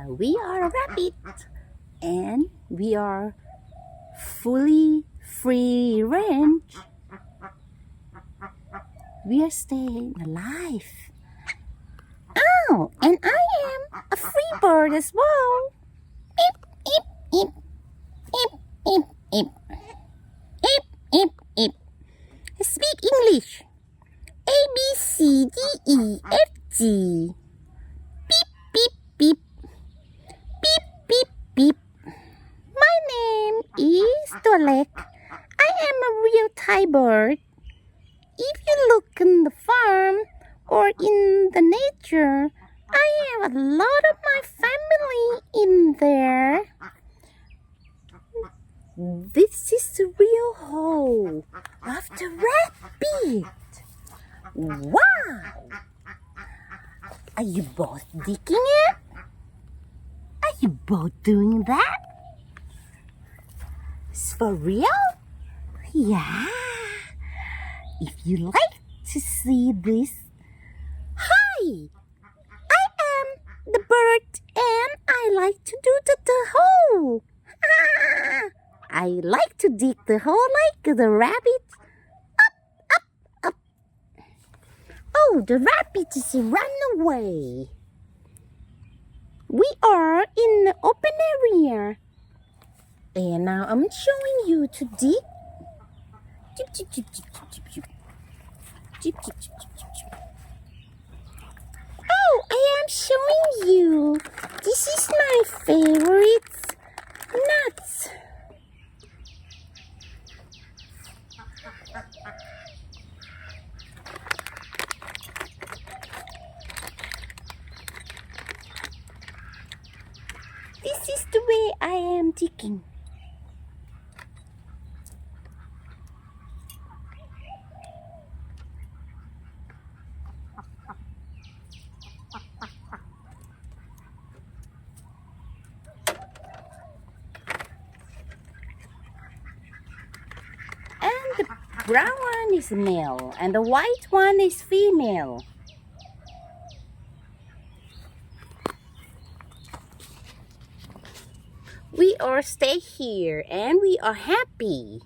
We are a rabbit and we are fully free range. We are staying alive. Oh, and I am a free bird as well. Eep, eep, eep, eep, eep, eep, eep, eep, eep. Speak English. A, B, C, D, E, F, G. Beep, beep, beep. Beep, beep, beep. My name is Dolek. I am a real Thai bird. If you look in the farm or in the nature, I have a lot of my family in there. This is the real hole of the rabbit. Wow! Are you both digging it? Are you both doing that? It's for real? Yeah. If you like to see this, hi! I am the bird and I like to do the hole. I like to dig the hole like the rabbit. Up. Oh, the rabbit is run away. We are in the open area. And now I'm showing you to dig. Chip, chip, chip, chip, chip, chip. Chip, chip, chip, chip, chip, chip. Oh, I am showing you. This is my favorite nuts. This is the way I am digging. And the brown one is male and the white one is female. We all stay here and we are happy.